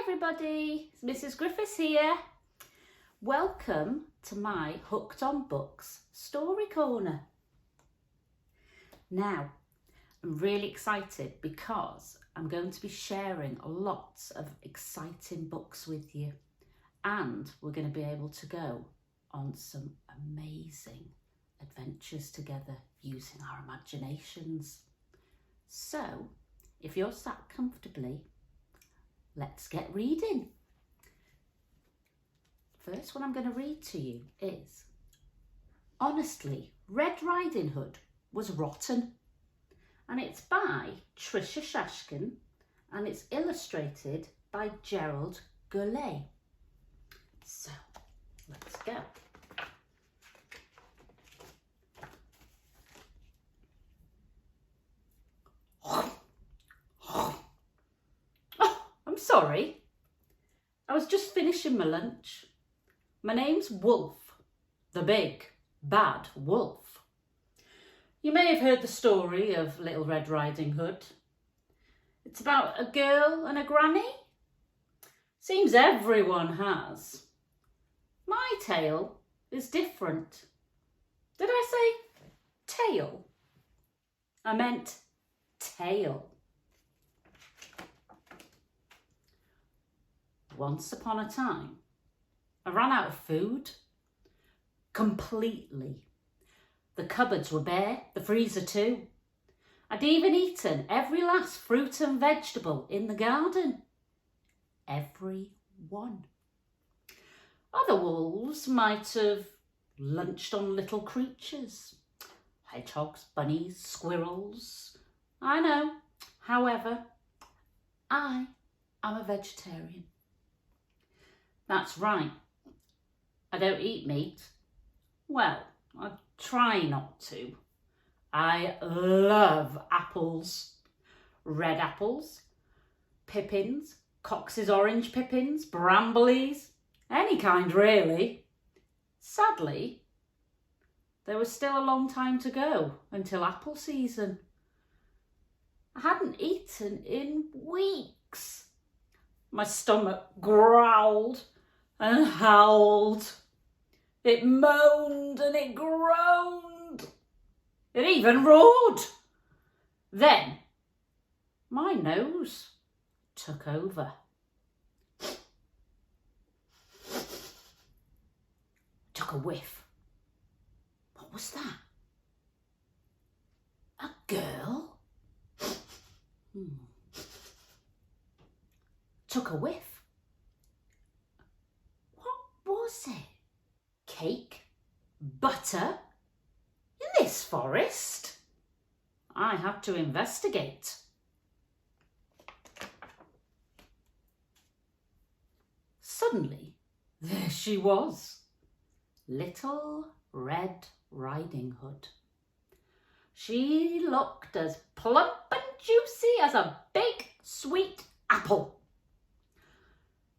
everybody, it's Mrs. Griffiths here. Welcome to my Hooked on Books Story Corner. Now, I'm really excited because I'm going to be sharing lots of exciting books with you, and we're going to be able to go on some amazing adventures together using our imaginations. So, if you're sat comfortably, let's get reading. First one I'm going to read to you is, Honestly, Red Riding Hood was rotten. And it's by Tricia Shaskan and it's illustrated by Gerald Goulet. So, let's go. I'm sorry, I was just finishing my lunch. My name's Wolf, the big, bad wolf. You may have heard the story of Little Red Riding Hood. It's about a girl and a granny. Seems everyone has. My tale is different. Did I say tail? I meant tail. Once upon a time, I ran out of food. Completely. The cupboards were bare, the freezer too. I'd even eaten every last fruit and vegetable in the garden. Every one. Other wolves might have lunched on little creatures. Hedgehogs, bunnies, squirrels. I know. However, I am a vegetarian. That's right. I don't eat meat. Well, I try not to. I love apples. Red apples, pippins, Cox's orange pippins, brambles, any kind really. Sadly, there was still a long time to go until apple season. I hadn't eaten in weeks. My stomach growled and howled. It moaned and it groaned. It even roared. Then my nose took over. Took a whiff. What was that? A girl? Took a whiff. What was it? Cake? Butter? In this forest? I had to investigate. Suddenly, there she was. Little Red Riding Hood. She looked as plump and juicy as a big, sweet apple.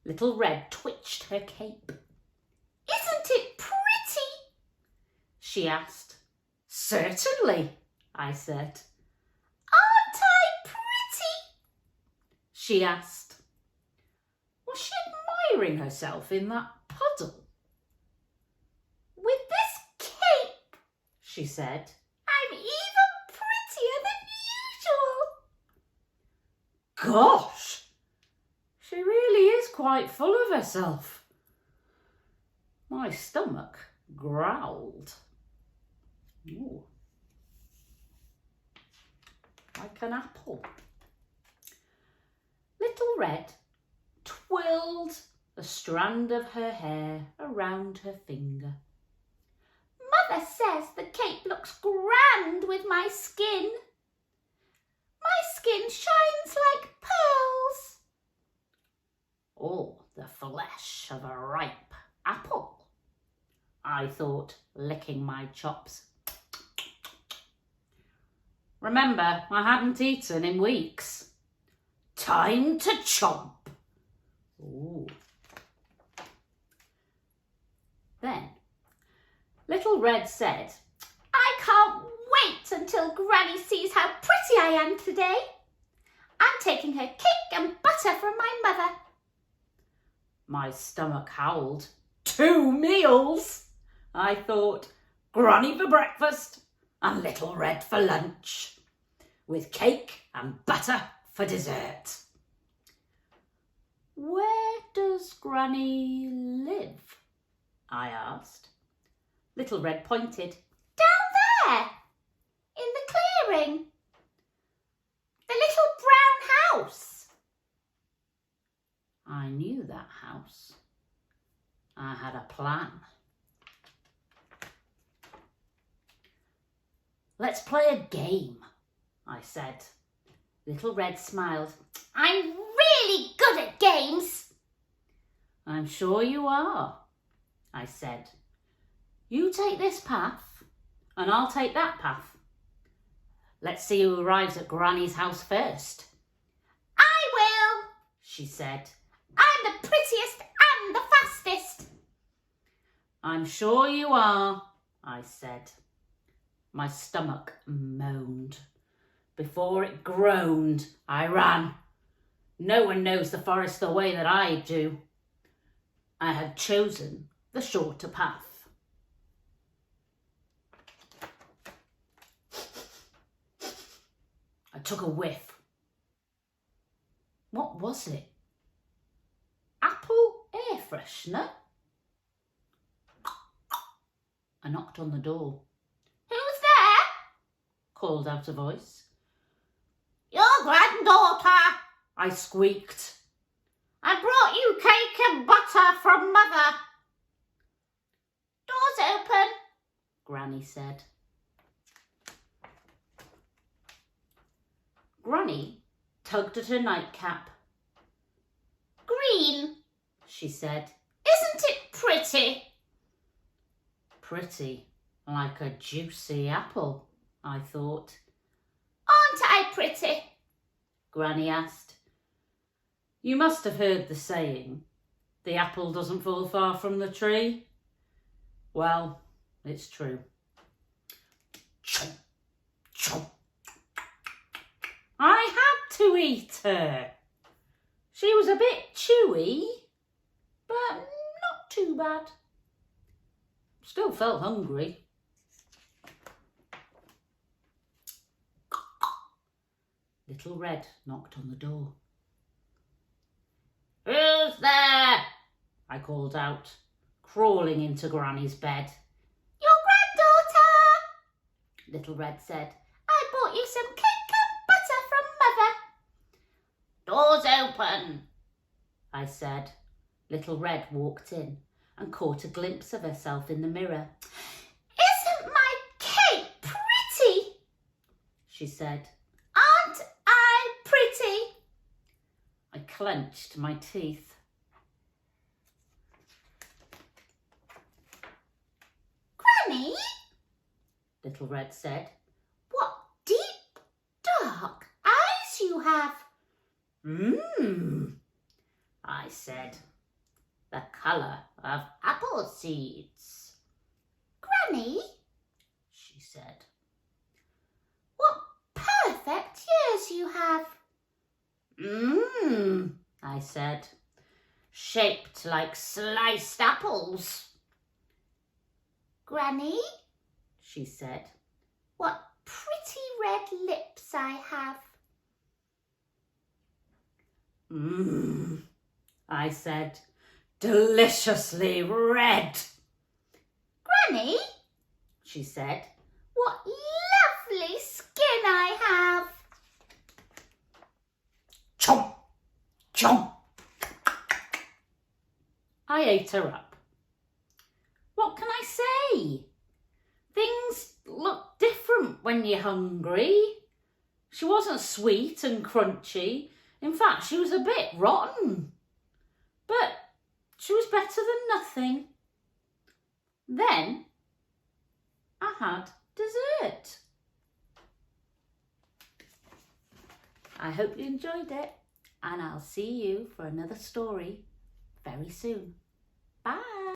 Little Red twitched her cape. Isn't it pretty? She asked. Certainly, I said. Aren't I pretty? She asked. Was she admiring herself in that puddle? With this cape, she said, I'm even prettier than usual. Gosh, she really is quite full of herself. My stomach growled. Ooh. Like an apple. Little Red twirled a strand of her hair around her finger. Mother says the cape looks grand with my skin. My skin shines like pearls. All the flesh of a ripe apple, I thought, licking my chops. Remember, I hadn't eaten in weeks. Time to chomp. Ooh. Then, Little Red said, I can't wait until Granny sees how pretty I am today. I'm taking her cake and butter from my mother. My stomach howled. 2 meals? I thought. Granny for breakfast and Little Red for lunch, with cake and butter for dessert. Where does Granny live? I asked. Little Red pointed. Down there, in the clearing. The little brown house. I knew that house. I had a plan. Let's play a game, I said. Little Red smiled. I'm really good at games. I'm sure you are, I said. You take this path and I'll take that path. Let's see who arrives at Granny's house first. I will, she said. I'm the prettiest and the fastest. I'm sure you are, I said. My stomach moaned. Before it groaned, I ran. No one knows the forest the way that I do. I had chosen the shorter path. I took a whiff. What was it? Apple air freshener? I knocked on the door. Who's there? Called out a voice. Your granddaughter, I squeaked. I brought you cake and butter from Mother. Door's open, Granny said. Granny tugged at her nightcap. Green, She said. isn't it pretty? Pretty, like a juicy apple, I thought. Aren't I pretty? Granny asked. You must have heard the saying, the apple doesn't fall far from the tree. Well, it's true. Chomp, chomp. I had to eat her. She was a bit chewy, but not too bad. Still felt hungry. Little Red knocked on the door. Who's there? I called out, crawling into Granny's bed. Your granddaughter, Little Red said. I bought you some cake and butter from Mother. Door's open, I said. Little Red walked in and caught a glimpse of herself in the mirror. Isn't my cake pretty? She said. Aren't I pretty? I clenched my teeth. Granny, Little Red said. what deep, dark eyes you have. I said. The colour of apple seeds. Granny, She said. what perfect ears you have. I said. Shaped like sliced apples. Granny, She said. what pretty red lips I have. I said. Deliciously red. Granny, She said. what lovely skin I have. Chomp, chomp. I ate her up. What can I say? Things look different when you're hungry. She wasn't sweet and crunchy. In fact, she was a bit rotten. But she was better than nothing. Then I had dessert. I hope you enjoyed it, and I'll see you for another story very soon.